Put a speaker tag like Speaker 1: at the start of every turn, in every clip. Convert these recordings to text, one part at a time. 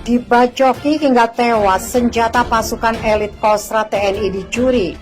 Speaker 1: Dibacoki hingga tewas, senjata pasukan elit Kostrad TNI dicuri.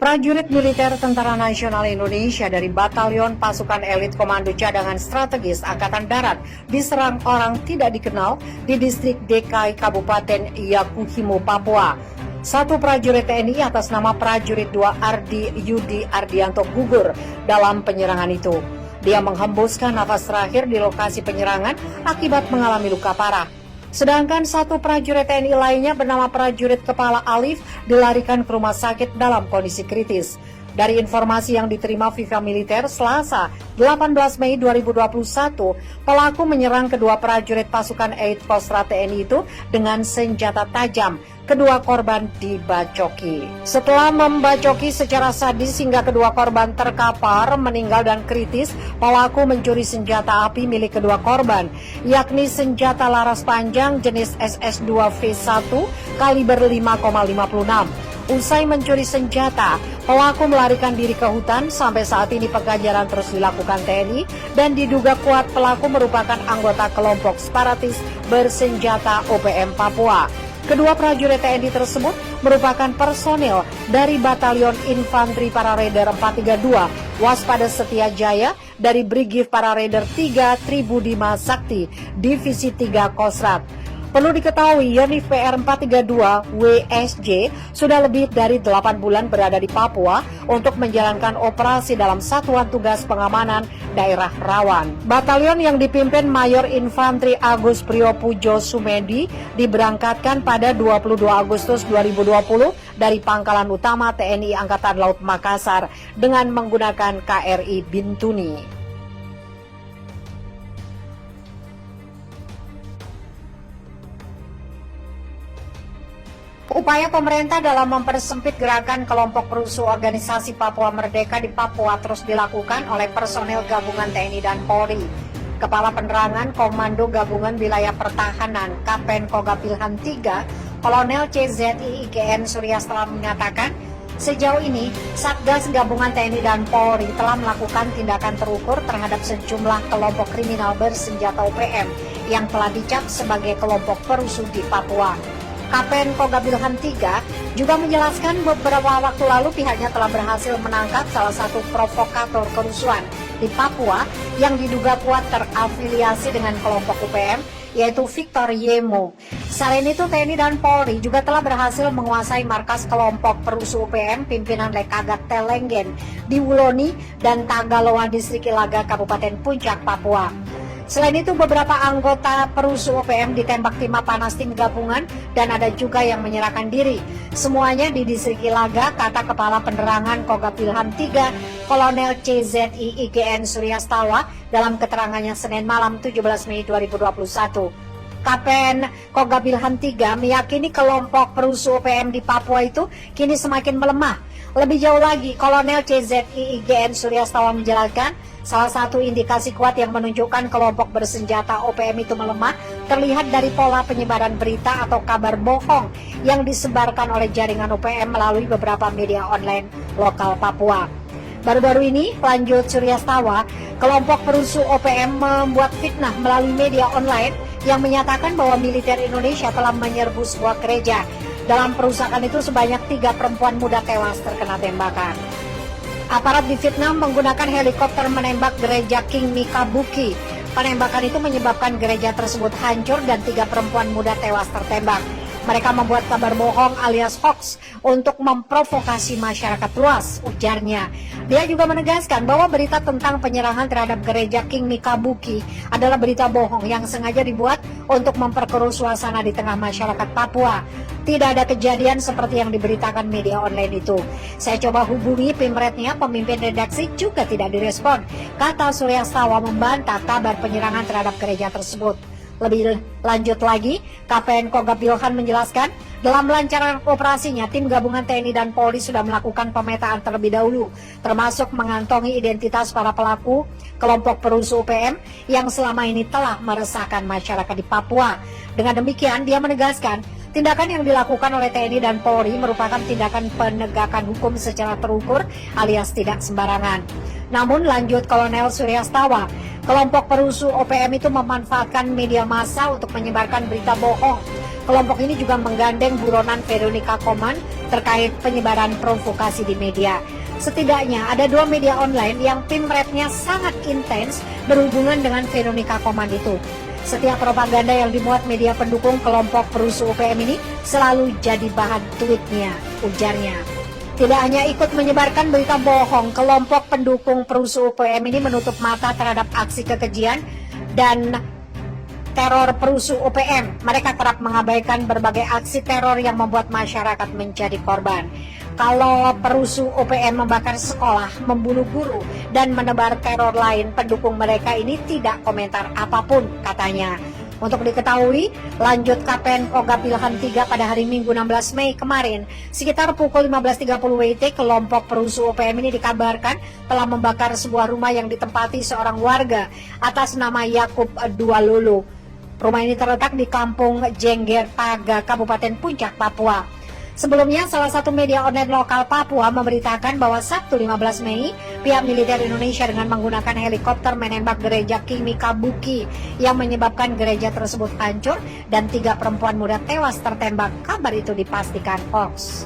Speaker 1: Prajurit militer Tentara Nasional Indonesia dari Batalion Pasukan Elit Komando Cadangan Strategis Angkatan Darat diserang orang tidak dikenal di distrik DKI Kabupaten Yakuhimo, Papua. Satu prajurit TNI atas nama prajurit 2 Ardi Yudi Ardianto gugur dalam penyerangan itu. Dia menghembuskan nafas terakhir di lokasi penyerangan akibat mengalami luka parah. Sedangkan satu prajurit TNI lainnya bernama prajurit Kepala Alif dilarikan ke rumah sakit dalam kondisi kritis. Dari informasi yang diterima Viva Militer Selasa 18 Mei 2021, pelaku menyerang kedua prajurit pasukan elit Kostrad TNI itu dengan senjata tajam. Kedua korban dibacoki. Setelah membacoki secara sadis hingga kedua korban terkapar, meninggal dan kritis, pelaku mencuri senjata api milik kedua korban, yakni senjata laras panjang jenis SS2V1 kaliber 5,56. Usai mencuri senjata, pelaku melarikan diri ke hutan. Sampai saat ini pengejaran terus dilakukan TNI dan diduga kuat pelaku merupakan anggota kelompok separatis bersenjata OPM Papua. Kedua prajurit TNI tersebut merupakan personil dari Batalion Infanteri Para Raider 432 Waspada Setia Jaya dari Brigif Para Raider 3 Tribudima Sakti, Divisi 3 Kostrad. Perlu diketahui, Yonif PR 432 WSJ sudah lebih dari 8 bulan berada di Papua untuk menjalankan operasi dalam Satuan Tugas Pengamanan Daerah Rawan. Batalion yang dipimpin Mayor Infanteri Agus Priyopujo Sumedi diberangkatkan pada 22 Agustus 2020 dari Pangkalan Utama TNI Angkatan Laut Makassar dengan menggunakan KRI Bintuni. Upaya pemerintah dalam mempersempit gerakan kelompok perusuh organisasi Papua Merdeka di Papua terus dilakukan oleh personel gabungan TNI dan Polri. Kepala Penerangan Komando Gabungan Wilayah Pertahanan Kapen Kogapilhan 3, Kolonel CZI IGN Suryastra mengatakan, sejauh ini Satgas Gabungan TNI dan Polri telah melakukan tindakan terukur terhadap sejumlah kelompok kriminal bersenjata OPM yang telah dicap sebagai kelompok perusuh di Papua. Kapen Kogapilhan 3 juga menjelaskan beberapa waktu lalu pihaknya telah berhasil menangkap salah satu provokator kerusuhan di Papua yang diduga kuat terafiliasi dengan kelompok UPM, yaitu Victor Yemo. Selain itu, TNI dan Polri juga telah berhasil menguasai markas kelompok perusuh UPM pimpinan Lekagat Telenggen di Wuloni dan Tagaloa Distrik Ilaga Kabupaten Puncak, Papua. Selain itu, beberapa anggota perusuh OPM ditembak timah panas tim gabungan dan ada juga yang menyerahkan diri. Semuanya di Distrik Ilaga, kata Kepala Penerangan Kogapilhan 3, Kolonel CZI IGN Suryastawa dalam keterangannya Senin malam 17 Mei 2021. Kapen Kogapilhan 3 meyakini kelompok perusuh OPM di Papua itu kini semakin melemah. Lebih jauh lagi, Kolonel CZI IGN Suryastawa menjelaskan, salah satu indikasi kuat yang menunjukkan kelompok bersenjata OPM itu melemah terlihat dari pola penyebaran berita atau kabar bohong yang disebarkan oleh jaringan OPM melalui beberapa media online lokal Papua. Baru-baru ini, lanjut Suryastawa, kelompok perusuh OPM membuat fitnah melalui media online yang menyatakan bahwa militer Indonesia telah menyerbu sebuah gereja. Dalam perusakan itu sebanyak 3 perempuan muda tewas terkena tembakan. Aparat difitnah menggunakan helikopter menembak gereja King Mikabuki. Penembakan itu menyebabkan gereja tersebut hancur dan 3 perempuan muda tewas tertembak. Mereka membuat kabar bohong alias hoax untuk memprovokasi masyarakat luas, ujarnya. Dia juga menegaskan bahwa berita tentang penyerangan terhadap gereja King Mikabuki adalah berita bohong yang sengaja dibuat untuk memperkeruh suasana di tengah masyarakat Papua. Tidak ada kejadian seperti yang diberitakan media online itu. Saya coba hubungi pimretnya, pemimpin redaksi juga tidak direspon, kata Suryastawa membantah kabar penyerangan terhadap gereja tersebut. Lebih lanjut lagi, Kapen Kogapilhan menjelaskan, dalam melancarkan operasinya, tim gabungan TNI dan Polri sudah melakukan pemetaan terlebih dahulu, termasuk mengantongi identitas para pelaku kelompok perusuh UPM yang selama ini telah meresahkan masyarakat di Papua. Dengan demikian, dia menegaskan tindakan yang dilakukan oleh TNI dan Polri merupakan tindakan penegakan hukum secara terukur alias tidak sembarangan. Namun lanjut Kolonel Suryastawa, kelompok perusuh OPM itu memanfaatkan media massa untuk menyebarkan berita bohong. Kelompok ini juga menggandeng buronan Veronica Koman terkait penyebaran provokasi di media. Setidaknya ada 2 media online yang tim rednya sangat intens berhubungan dengan Veronica Koman itu. Setiap propaganda yang dimuat media pendukung kelompok perusuh UPM ini selalu jadi bahan tweetnya, ujarnya. Tidak hanya ikut menyebarkan berita bohong, kelompok pendukung perusuh UPM ini menutup mata terhadap aksi kekejian dan teror perusuh UPM. Mereka kerap mengabaikan berbagai aksi teror yang membuat masyarakat menjadi korban. Kalau perusuh UPM membakar sekolah, membunuh guru, dan menebar teror lain, pendukung mereka ini tidak komentar apapun, katanya. Untuk diketahui, lanjut Kapten Kogab Ilham 3 pada hari Minggu 16 Mei kemarin, sekitar pukul 15.30 WIT, kelompok perusuh UPM ini dikabarkan telah membakar sebuah rumah yang ditempati seorang warga atas nama Yakub Dualulu. Rumah ini terletak di Kampung Jengger Paga, Kabupaten Puncak, Papua. Sebelumnya, salah satu media online lokal Papua memberitakan bahwa Sabtu 15 Mei, pihak militer Indonesia dengan menggunakan helikopter menembak gereja Kimi Kabuki yang menyebabkan gereja tersebut hancur dan 3 perempuan muda tewas tertembak. Kabar itu dipastikan hoax.